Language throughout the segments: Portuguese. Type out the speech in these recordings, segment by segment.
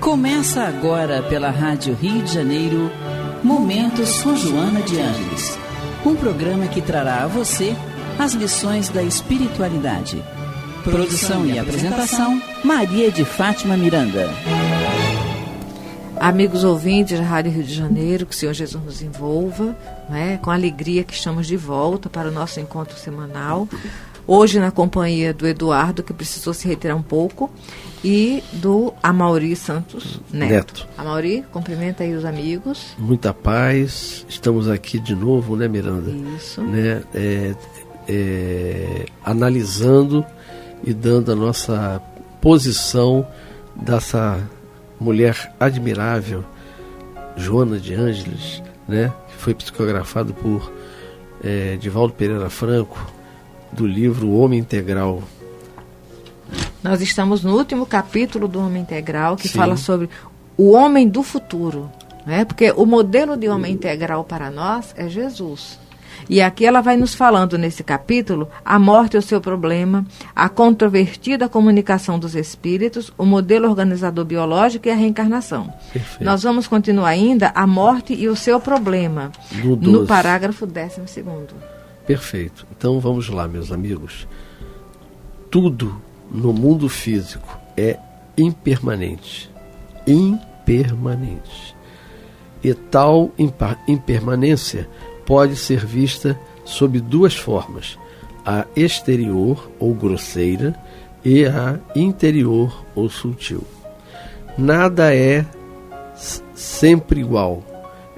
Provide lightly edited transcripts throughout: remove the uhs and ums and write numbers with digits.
Começa agora pela Rádio Rio de Janeiro, Momentos com Joana de Ângeles. Um programa que trará a você as lições da espiritualidade. Produção e apresentação, Maria de Fátima Miranda. Amigos ouvintes da Rádio Rio de Janeiro, que o Senhor Jesus nos envolva, né? Com alegria que estamos de volta para o nosso encontro semanal. Hoje na companhia do Eduardo, que precisou se retirar um pouco, e do Amaury Santos Neto. Amaury, cumprimenta aí os amigos. Muita paz, estamos aqui de novo, né, Miranda? Isso. Né? Analisando e dando a nossa posição dessa mulher admirável, Joana de Ângeles, né? Que foi psicografado por Divaldo Pereira Franco, do livro O Homem Integral. Nós estamos no último capítulo do Homem Integral, que Sim. fala sobre o homem do futuro, né? Porque o modelo de homem integral para nós é Jesus. E aqui ela vai nos falando nesse capítulo a morte é o seu problema, a controvertida comunicação dos espíritos, o modelo organizador biológico e a reencarnação. Perfeito. Nós vamos continuar ainda a morte e o seu problema, no parágrafo 12º. Perfeito. Então vamos lá, meus amigos. Tudo no mundo físico é impermanente. Impermanente. E tal impermanência pode ser vista sob duas formas: a exterior ou grosseira e a interior ou sutil. Nada é sempre igual,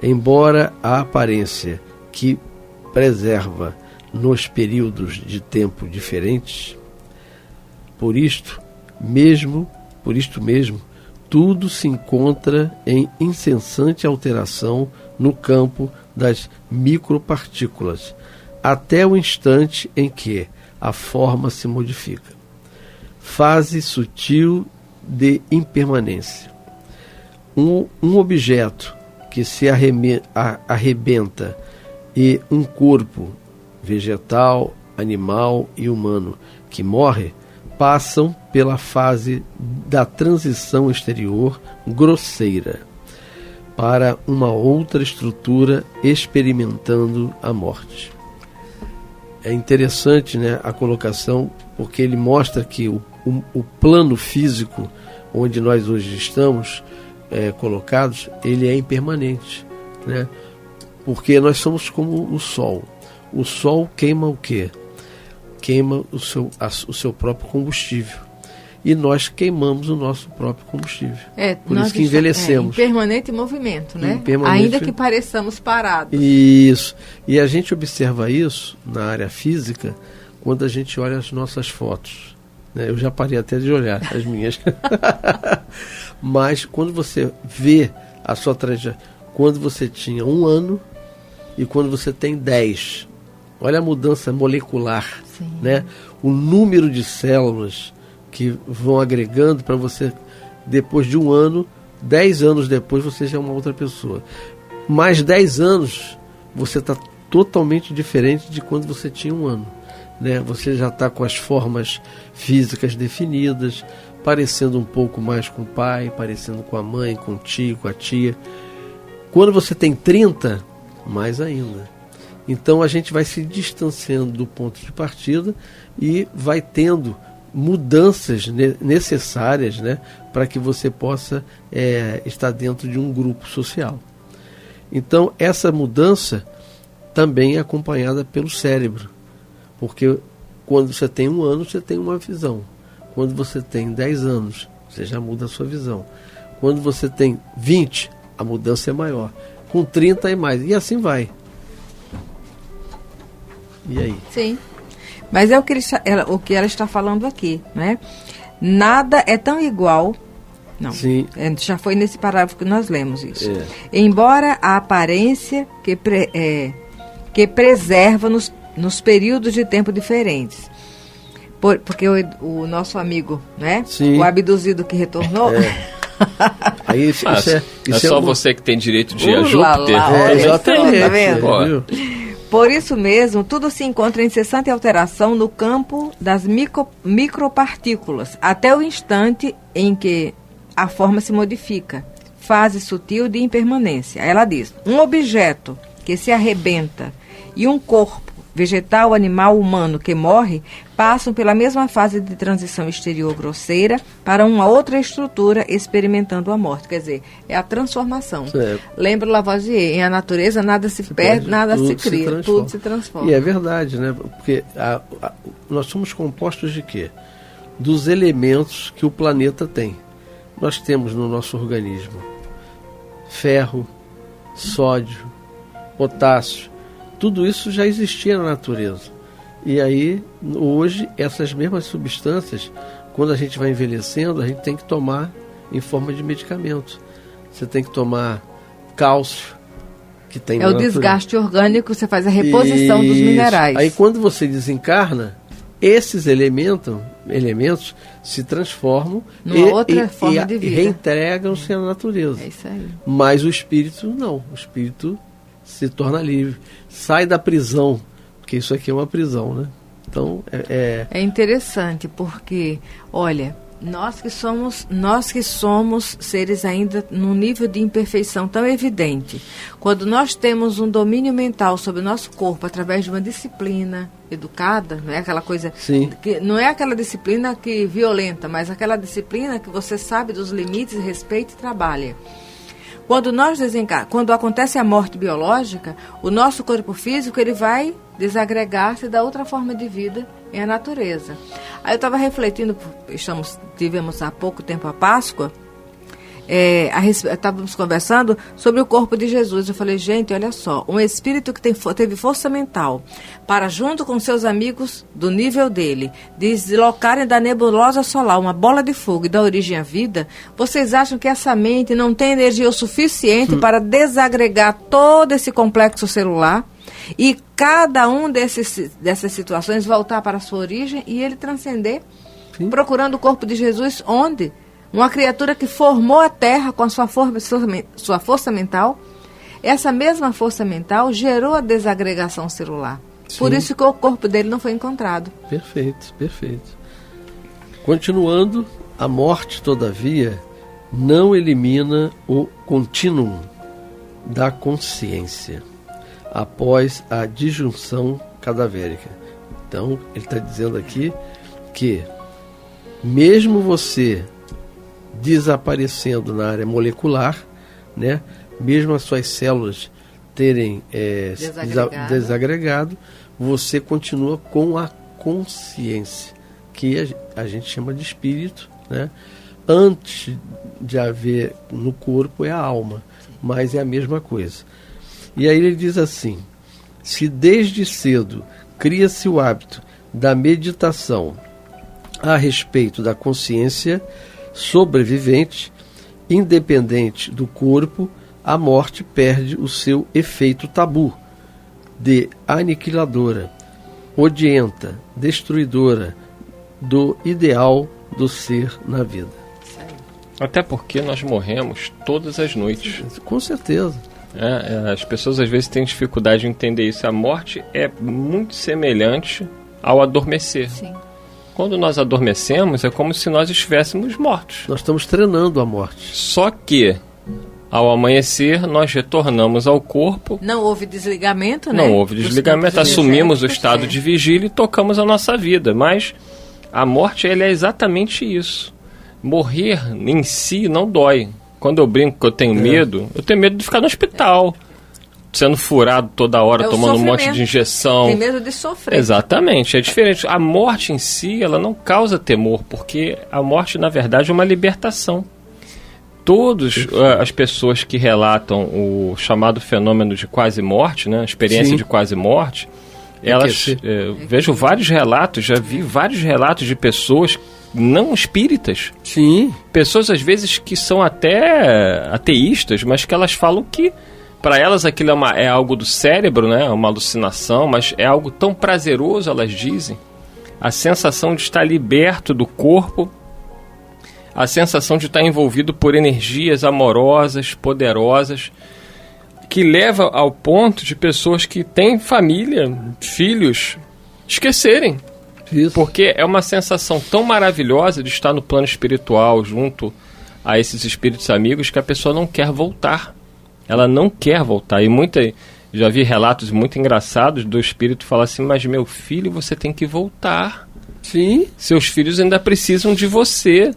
embora a aparência que preserva nos períodos de tempo diferentes. Por isto mesmo, tudo se encontra em incessante alteração no campo das micropartículas, até o instante em que a forma se modifica. Fase sutil de impermanência. Um objeto que se arrebenta e um corpo vegetal, animal e humano que morre passam pela fase da transição exterior grosseira para uma outra estrutura, experimentando a morte. É interessante, né, a colocação, porque ele mostra que o plano físico onde nós hoje estamos colocados, ele é impermanente, né? Porque nós somos como o Sol. O Sol queima o quê? Queima o seu próprio combustível. E nós queimamos o nosso próprio combustível. Por isso que envelhecemos. Em permanente movimento, né? Ainda que pareçamos parados. Isso. E a gente observa isso na área física quando a gente olha as nossas fotos. Né? Eu já parei até de olhar as minhas. Mas quando você vê a sua trajetória, quando você tinha 1 ano e quando você tem 10. Olha a mudança molecular, né? O número de células que vão agregando para você, depois de 1 ano, 10 anos depois, você já é uma outra pessoa. Mais 10 anos, você está totalmente diferente de quando você tinha 1 ano. Né? Você já está com as formas físicas definidas, parecendo um pouco mais com o pai, parecendo com a mãe, com o tio, com a tia. Quando você tem 30, mais ainda. Então a gente vai se distanciando do ponto de partida e vai tendo mudanças necessárias, né, para que você possa estar dentro de um grupo social. Então essa mudança também é acompanhada pelo cérebro, porque quando você tem 1 ano você tem uma visão, quando você tem 10 anos você já muda a sua visão, quando você tem 20 a mudança é maior, com 30 é mais, e assim vai. E aí? Sim. Mas é o que ela está falando aqui, né? Nada é tão igual. Não. Sim. Já foi nesse parágrafo que nós lemos isso. Embora a aparência que preserva nos períodos de tempo diferentes. Porque o nosso amigo, né? Sim. O abduzido que retornou. Aí isso é só você que tem direito de ir a Júpiter. Exatamente. Tá vendo? Por isso mesmo, tudo se encontra em incessante alteração no campo das micropartículas, até o instante em que a forma se modifica. Fase sutil de impermanência. Ela diz, um objeto que se arrebenta e um corpo, vegetal, animal, humano, que morre, passam pela mesma fase de transição exterior grosseira para uma outra estrutura, experimentando a morte. Quer dizer, é a transformação. Certo. Lembra Lavoisier, em a natureza nada se perde, nada se cria, tudo se transforma. E é verdade, né? Porque nós somos compostos de quê? Dos elementos que o planeta tem. Nós temos no nosso organismo ferro, sódio, potássio. Tudo isso já existia na natureza. E aí, hoje, essas mesmas substâncias, quando a gente vai envelhecendo, a gente tem que tomar em forma de medicamento. Você tem que tomar cálcio, que tem na natureza. É o desgaste orgânico, você faz a reposição dos minerais. Aí, quando você desencarna, esses elementos se transformam outra forma de vida. Reentregam-se à natureza. É isso aí. Mas o espírito não. O espírito se torna livre, sai da prisão, porque isso aqui é uma prisão, né? Então é interessante porque, olha, nós que somos seres ainda num nível de imperfeição tão evidente. Quando nós temos um domínio mental sobre o nosso corpo através de uma disciplina educada, não é aquela coisa que não é aquela disciplina que violenta, mas aquela disciplina que você sabe dos limites, respeita e trabalha. Quando acontece a morte biológica, o nosso corpo físico ele vai desagregar-se da outra forma de vida em a natureza. Aí eu estava refletindo, tivemos há pouco tempo a Páscoa, estávamos conversando sobre o corpo de Jesus. Eu falei, gente, olha só, um espírito que teve força mental para, junto com seus amigos do nível dele, deslocarem da nebulosa solar uma bola de fogo e dar origem à vida, vocês acham que essa mente não tem energia o suficiente para desagregar todo esse complexo celular e cada um dessas situações voltar para a sua origem e ele transcender, procurando o corpo de Jesus onde? Uma criatura que formou a Terra com a sua força mental, essa mesma força mental gerou a desagregação celular. Sim. Por isso que o corpo dele não foi encontrado. Perfeito, perfeito. Continuando, a morte, todavia, não elimina o contínuo da consciência após a disjunção cadavérica. Então, ele está dizendo aqui que mesmo você desaparecendo na área molecular, né? Mesmo as suas células terem desagregado, você continua com a consciência, que a gente chama de espírito, né? Antes de haver no corpo é a alma, mas é a mesma coisa. E aí ele diz assim: se desde cedo cria-se o hábito da meditação a respeito da consciência sobrevivente, independente do corpo, a morte perde o seu efeito tabu de aniquiladora, odienta, destruidora do ideal do ser na vida. Até porque nós morremos todas as noites. Com certeza. As pessoas às vezes têm dificuldade de entender isso. A morte é muito semelhante ao adormecer. Sim. Quando nós adormecemos, é como se nós estivéssemos mortos. Nós estamos treinando a morte. Só que, ao amanhecer, nós retornamos ao corpo. Não houve desligamento, né? Não houve desligamento. Assumimos o estado de vigília e tocamos a nossa vida. Mas a morte, ela é exatamente isso. Morrer em si não dói. Quando eu brinco que eu tenho medo de ficar no hospital, sendo furado toda hora, tomando um monte de injeção. Tem medo de sofrer. Exatamente, é diferente. A morte em si, ela não causa temor, porque a morte, na verdade, é uma libertação. Todas as pessoas que relatam o chamado fenômeno de quase-morte, né, a experiência de quase-morte, elas... vejo vários relatos, já vi vários relatos de pessoas não espíritas. Sim. Pessoas, às vezes, que são até ateístas, mas que elas falam que para elas aquilo é algo do cérebro, né? Uma alucinação, mas é algo tão prazeroso, elas dizem. A sensação de estar liberto do corpo, a sensação de estar envolvido por energias amorosas, poderosas, que leva ao ponto de pessoas que têm família, filhos, esquecerem. Isso. Porque é uma sensação tão maravilhosa de estar no plano espiritual, junto a esses espíritos amigos que a pessoa não quer voltar. Ela não quer voltar. E já vi relatos muito engraçados do espírito falar assim, mas meu filho, você tem que voltar. Sim. Seus filhos ainda precisam de você.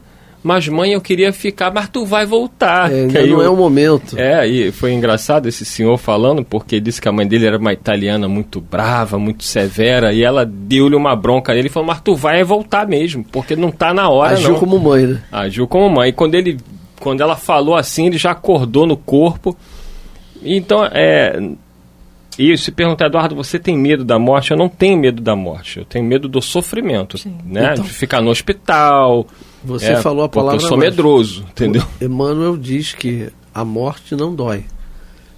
Mas mãe, eu queria ficar, mas tu vai voltar. Ainda não é o momento. E foi engraçado esse senhor falando, porque disse que a mãe dele era uma italiana muito brava, muito severa, e ela deu-lhe uma bronca nele e falou, mas tu vai voltar mesmo, porque não tá na hora. Agiu como mãe, né? Agiu como mãe. E quando ela falou assim, ele já acordou no corpo. Então, e se perguntar, Eduardo, você tem medo da morte? Eu não tenho medo da morte, eu tenho medo do sofrimento, né? Então, de ficar no hospital. Você falou a palavra. Porque eu sou medroso, entendeu? Emmanuel diz que a morte não dói,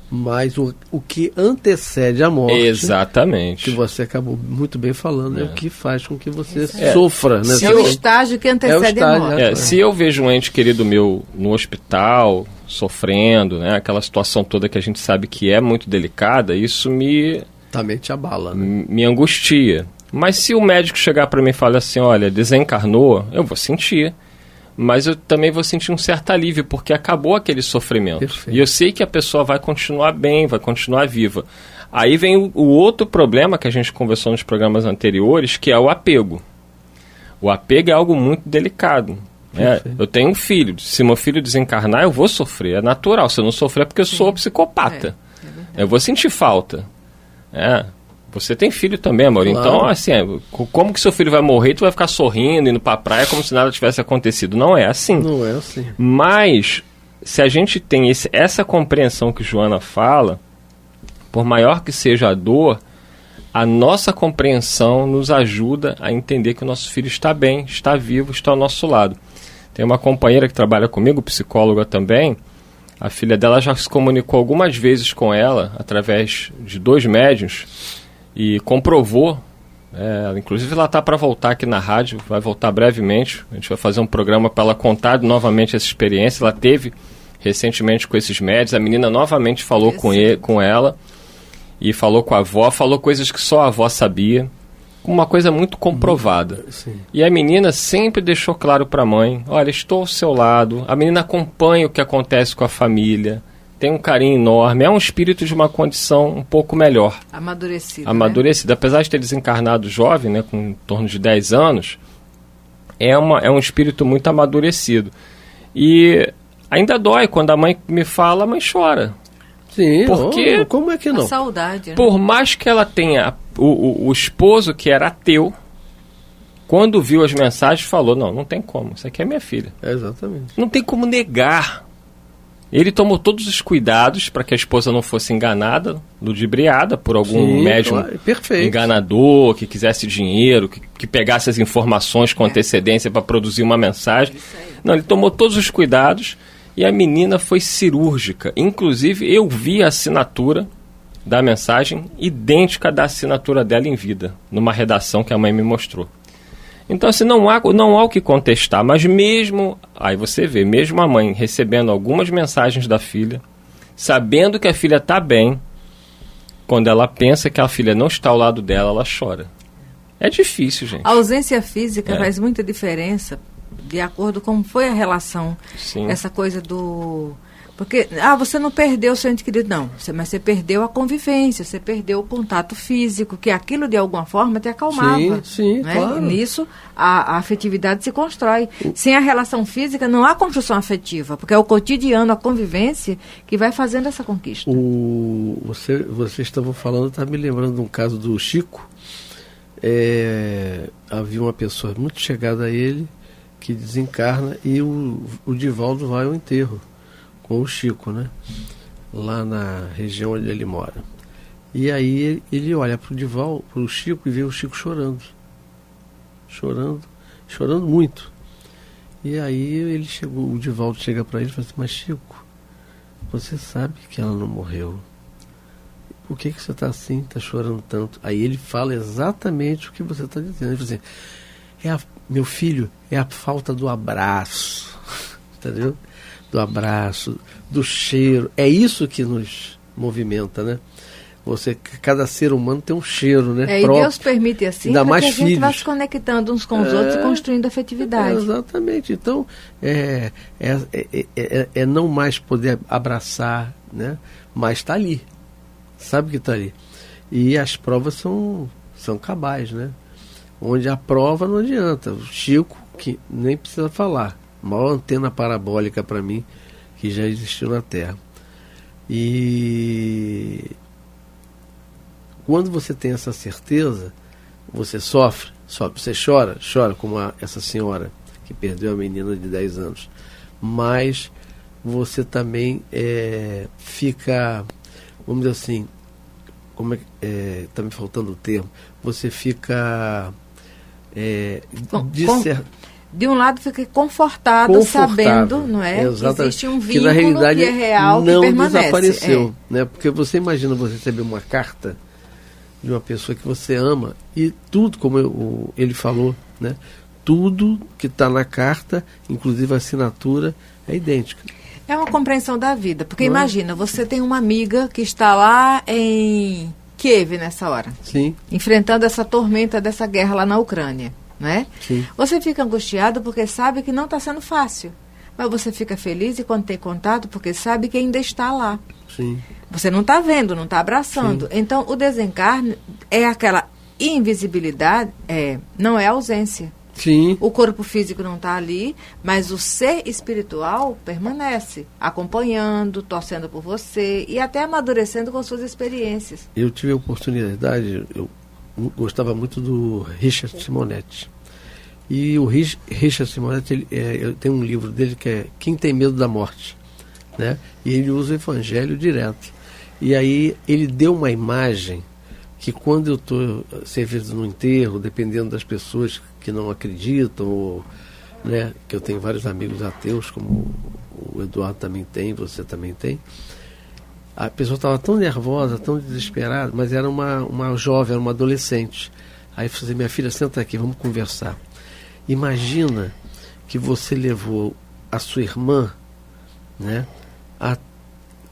mas o que antecede a morte, exatamente, que você acabou muito bem falando, é o que faz com que você sofra, né? É o estágio que antecede a morte. Se eu vejo um ente querido meu no hospital sofrendo, né, aquela situação toda que a gente sabe que é muito delicada, isso também te abala, né? Me angustia. Mas se o médico chegar para mim e falar assim, olha, desencarnou, eu vou sentir. Mas eu também vou sentir um certo alívio, porque acabou aquele sofrimento. Perfeito. E eu sei que a pessoa vai continuar bem, vai continuar viva. Aí vem o outro problema que a gente conversou nos programas anteriores, que é o apego. O apego é algo muito delicado. Eu tenho um filho. Se meu filho desencarnar, eu vou sofrer. É natural. Se eu não sofrer é porque eu sou psicopata. Eu vou sentir falta. Você tem filho também, amor. Claro. Então, assim, como que seu filho vai morrer e tu vai ficar sorrindo, indo pra praia como se nada tivesse acontecido? Não é assim. Não é assim. Mas, se a gente tem essa compreensão que Joana fala, por maior que seja a dor, a nossa compreensão nos ajuda a entender que o nosso filho está bem, está vivo, está ao nosso lado. Tem uma companheira que trabalha comigo, psicóloga também. A filha dela já se comunicou algumas vezes com ela, através de 2 médiuns, e comprovou, inclusive ela está para voltar aqui na rádio, vai voltar brevemente, a gente vai fazer um programa para ela contar novamente essa experiência. Ela teve recentemente com esses médios, a menina novamente falou com ela, e falou com a avó, falou coisas que só a avó sabia, uma coisa muito comprovada. E a menina sempre deixou claro para a mãe, olha, estou ao seu lado, a menina acompanha o que acontece com a família, tem um carinho enorme, é um espírito de uma condição um pouco melhor. Amadurecido. Né? Apesar de ter desencarnado jovem, né, com em torno de 10 anos, é um espírito muito amadurecido. E ainda dói, quando a mãe me fala, a mãe chora. Sim, porque como é que não? A saudade, né? Por mais que ela tenha o esposo que era ateu, quando viu as mensagens, falou, não tem como, isso aqui é minha filha. Exatamente. Não tem como negar. Ele tomou todos os cuidados para que a esposa não fosse enganada, ludibriada por algum médium enganador, que quisesse dinheiro, que pegasse as informações com antecedência para produzir uma mensagem. Não, ele tomou todos os cuidados e a menina foi cirúrgica. Inclusive, eu vi a assinatura da mensagem idêntica da assinatura dela em vida, numa redação que a mãe me mostrou. Então, assim, não há o que contestar, mas mesmo, aí você vê, mesmo a mãe recebendo algumas mensagens da filha, sabendo que a filha está bem, quando ela pensa que a filha não está ao lado dela, ela chora. É difícil, gente. A ausência física faz muita diferença, de acordo com como foi a relação. Sim. Essa coisa do... Porque, você não perdeu o seu ente querido, não. Mas você perdeu a convivência, você perdeu o contato físico, que aquilo de alguma forma te acalmava. Sim, né? claro. E nisso, a afetividade se constrói. Sem a relação física, não há construção afetiva, porque é o cotidiano, a convivência, que vai fazendo essa conquista. Vocês estavam falando, estava me lembrando de um caso do Chico. Havia uma pessoa muito chegada a ele, que desencarna, e o Divaldo vai ao enterro com o Chico, né? Lá na região onde ele mora. E aí ele olha para o Divaldo, para o Chico, e vê o Chico chorando muito. E aí o Divaldo chega para ele e fala assim, mas Chico, você sabe que ela não morreu. Por que você está assim, está chorando tanto? Aí ele fala exatamente o que você está dizendo. Ele fala assim, meu filho, é a falta do abraço, entendeu? Do abraço, do cheiro, é isso que nos movimenta, né? Cada ser humano tem um cheiro, né? E Deus permite assim, ainda para mais que a gente filhos. vá se conectando uns com os outros e construindo afetividade. Exatamente. Então, é não mais poder abraçar, né? Mas está ali. Sabe que está ali. E as provas são cabais, né? Onde a prova não adianta. O Chico, que nem precisa falar, a maior antena parabólica para mim que já existiu na Terra. E quando você tem essa certeza, você sofre, você chora como essa senhora que perdeu a menina de 10 anos, mas você também fica, vamos dizer assim, está me faltando o termo, você fica de um lado fica confortado sabendo, não é? Exatamente. Que existe um que vínculo na realidade que é real, não que permanece. Desapareceu, né? Porque você imagina você receber uma carta de uma pessoa que você ama e tudo, como ele falou, né? Tudo que está na carta, inclusive a assinatura, é idêntica. É uma compreensão da vida, porque imagina, você tem uma amiga que está lá em Kiev nessa hora, sim, enfrentando essa tormenta dessa guerra lá na Ucrânia, não é? Sim. Você fica angustiado porque sabe que não está sendo fácil, mas você fica feliz e quando tem contato porque sabe que ainda está lá. Sim. Você não está vendo, não está abraçando. Sim. Então, o desencarne é aquela invisibilidade, não é ausência. Sim. O corpo físico não está ali, mas o ser espiritual permanece, acompanhando, torcendo por você e até amadurecendo com suas experiências. Eu tive a oportunidade, eu gostava muito do Richard Simonetti. E o Richard Simonetti, tem um livro dele que é Quem Tem Medo da Morte, né? E ele usa o Evangelho direto. E aí ele deu uma imagem que quando eu estou servindo no enterro, dependendo das pessoas que não acreditam, ou, né, que eu tenho vários amigos ateus, como o Eduardo também tem, você também tem, a pessoa estava tão nervosa, tão desesperada, mas era uma jovem, era uma adolescente. Aí eu falei, minha filha, senta aqui, vamos conversar. Imagina que você levou a sua irmã, né,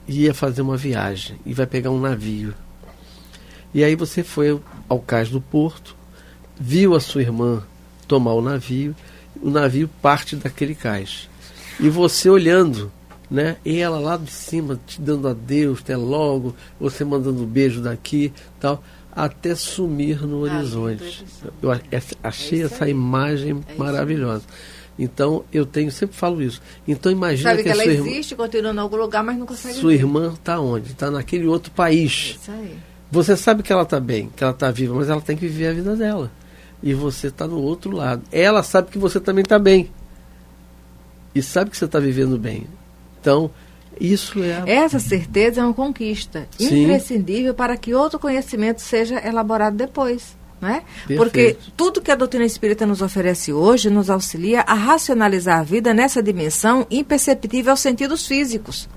ia fazer uma viagem e vai pegar um navio. E aí você foi ao cais do porto, viu a sua irmã tomar o navio parte daquele cais. E você olhando, né? E ela lá de cima te dando adeus, até logo, você mandando um beijo daqui, tal, até sumir no horizonte. Eu achei essa imagem maravilhosa. Então, sempre falo isso. Então, imagina sabe que ela existe, continua em algum lugar, mas não consegue sua ver. irmã está onde? Está naquele outro país. Isso aí. Você sabe que ela está bem, que ela está viva, mas ela tem que viver a vida dela. E você está no outro lado. Ela sabe que você também está bem. E sabe que você está vivendo bem. Então, isso é... Essa certeza é uma conquista imprescindível para que outro conhecimento seja elaborado depois. Não é? Porque tudo que a doutrina espírita nos oferece hoje nos auxilia a racionalizar a vida nessa dimensão imperceptível aos sentidos físicos.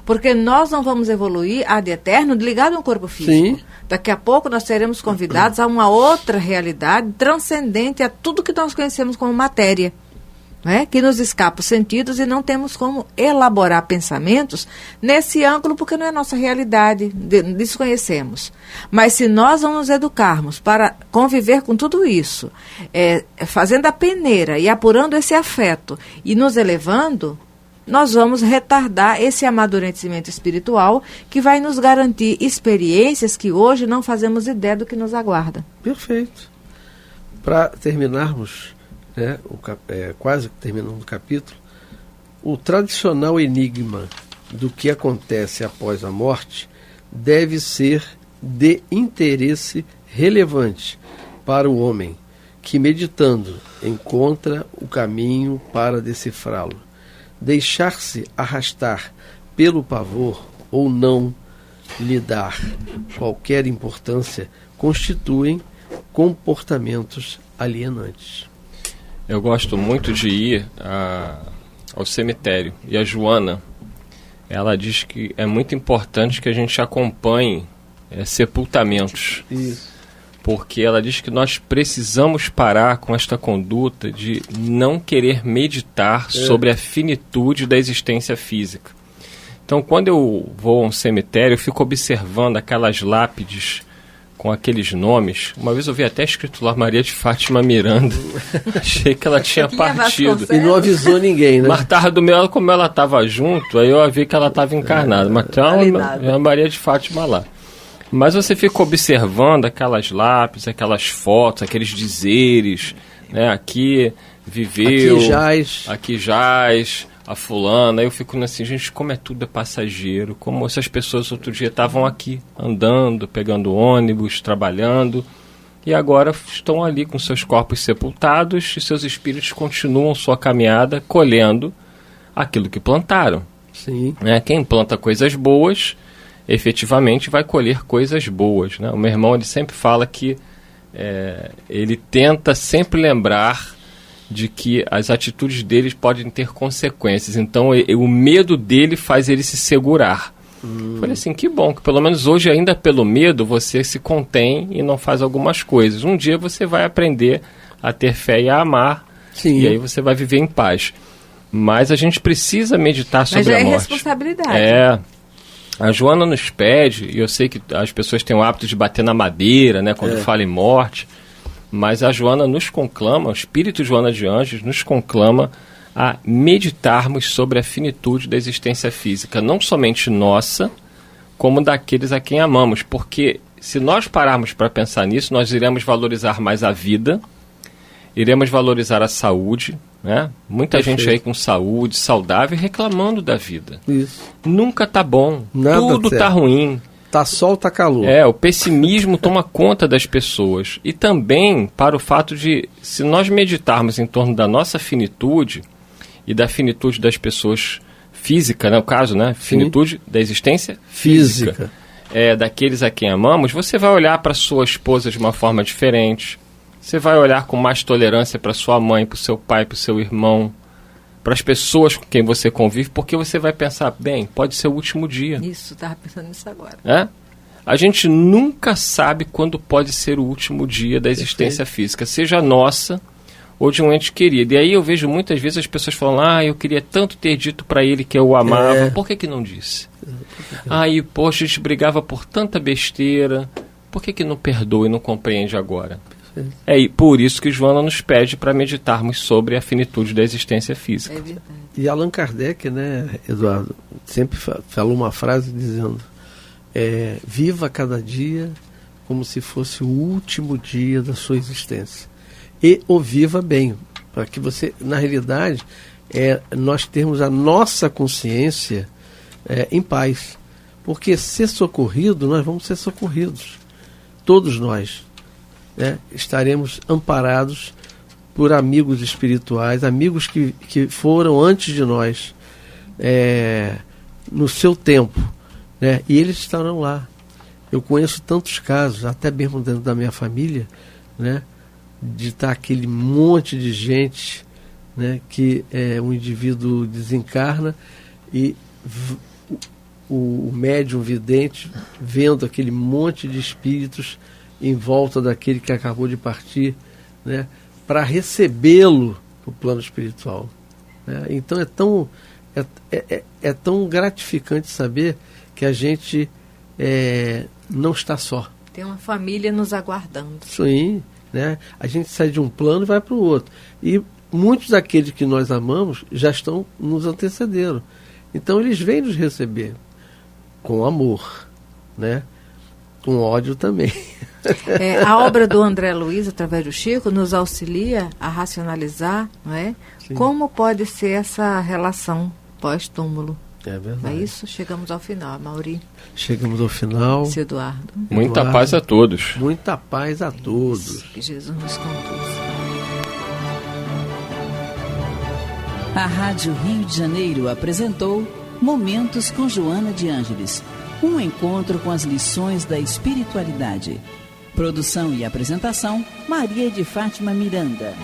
Porque nós não vamos evoluir ad eterno ligado ao corpo físico. Sim. Daqui a pouco nós seremos convidados a uma outra realidade transcendente a tudo que nós conhecemos como matéria. Né? Que nos escapa os sentidos e não temos como elaborar pensamentos nesse ângulo porque não é nossa realidade, desconhecemos. Mas se nós não nos educarmos para conviver com tudo isso, fazendo a peneira e apurando esse afeto e nos elevando, nós vamos retardar esse amadurecimento espiritual que vai nos garantir experiências que hoje não fazemos ideia do que nos aguarda. Perfeito. Para terminarmos, né, quase terminando o capítulo, o tradicional enigma do que acontece após a morte deve ser de interesse relevante para o homem que, meditando, encontra o caminho para decifrá-lo. Deixar-se arrastar pelo pavor ou não lhe dar qualquer importância constituem comportamentos alienantes. Eu gosto muito de ir ao cemitério. E a Joana, ela diz que é muito importante que a gente acompanhe sepultamentos. Isso. Porque ela diz que nós precisamos parar com esta conduta de não querer meditar sobre a finitude da existência física. Então, quando eu vou a um cemitério, eu fico observando aquelas lápides com aqueles nomes. Uma vez eu vi até escrito lá Maria de Fátima Miranda. Achei que ela tinha partido. E não avisou ninguém, né? Mas tava do meu lado, como ela estava junto, aí eu vi que ela estava encarnada. Mas tem uma Maria de Fátima lá. Mas você fica observando aquelas lápis, aquelas fotos, aqueles dizeres, né? Aqui viveu, aqui jaz, a fulana. Aí eu fico assim, gente, como tudo é passageiro, como essas pessoas outro dia estavam aqui, andando, pegando ônibus, trabalhando, e agora estão ali com seus corpos sepultados e seus espíritos continuam sua caminhada colhendo aquilo que plantaram. Sim. Né? Quem planta coisas boas, efetivamente vai colher coisas boas. Né? O meu irmão ele sempre fala que ele tenta sempre lembrar de que as atitudes dele podem ter consequências. Então, o medo dele faz ele se segurar. Falei assim, que bom, que pelo menos hoje, ainda pelo medo, você se contém e não faz algumas coisas. Um dia você vai aprender a ter fé e a amar. Sim. E aí você vai viver em paz. Mas a gente precisa meditar sobre a morte. Mas é responsabilidade. A Joana nos pede, e eu sei que as pessoas têm o hábito de bater na madeira, né, quando fala em morte, mas a Joana nos conclama, o Espírito Joana de Anjos nos conclama a meditarmos sobre a finitude da existência física, não somente nossa, como daqueles a quem amamos, porque se nós pararmos para pensar nisso, nós iremos valorizar mais a vida, iremos valorizar a saúde, né? Muita gente aí com saúde, saudável, reclamando da vida. Isso. Nunca tá bom, nada tudo certo. Tá ruim. Tá sol, tá calor. O pessimismo toma conta das pessoas. E também para o fato de, se nós meditarmos em torno da nossa finitude e da finitude das pessoas física, né, no caso, né, finitude da existência física. Daqueles a quem amamos, você vai olhar para sua esposa de uma forma diferente. Você vai olhar com mais tolerância para sua mãe, para o seu pai, para o seu irmão, para as pessoas com quem você convive, porque você vai pensar, bem, pode ser o último dia. Isso, estava pensando nisso agora. A gente nunca sabe quando pode ser o último dia da existência física, seja nossa ou de um ente querido. E aí eu vejo muitas vezes as pessoas falando, eu queria tanto ter dito para ele que eu o amava, por que não disse? Poxa, a gente brigava por tanta besteira, por que não perdoa e não compreende agora? E por isso que Joana nos pede para meditarmos sobre a finitude da existência física. É verdade. E Allan Kardec, né, Eduardo, sempre falou uma frase dizendo, viva cada dia como se fosse o último dia da sua existência. E o viva bem, para que você, na realidade, nós termos a nossa consciência em paz. Porque ser socorrido, nós vamos ser socorridos. Todos nós. Estaremos amparados por amigos espirituais, amigos que foram antes de nós, no seu tempo, né? E eles estarão lá. Eu conheço tantos casos, até mesmo dentro da minha família, né? De estar aquele monte de gente, né? Que um indivíduo desencarna e o médium vidente vendo aquele monte de espíritos em volta daquele que acabou de partir, né, para recebê-lo no plano espiritual. Né? Então é tão gratificante saber que a gente não está só. Tem uma família nos aguardando. Sim, né? A gente sai de um plano e vai para o outro. E muitos daqueles que nós amamos já estão nos antecederam. Então eles vêm nos receber com amor, né? Com ódio também. A obra do André Luiz, através do Chico, nos auxilia a racionalizar, não é? Como pode ser essa relação pós-túmulo. É verdade. É isso? Chegamos ao final, Mauri. Chegamos ao final. Seu Eduardo. Muita paz a todos. Muita paz a todos. Que Jesus nos conduza. A Rádio Rio de Janeiro apresentou Momentos com Joana de Ângeles. Um encontro com as lições da espiritualidade. Produção e apresentação, Maria de Fátima Miranda.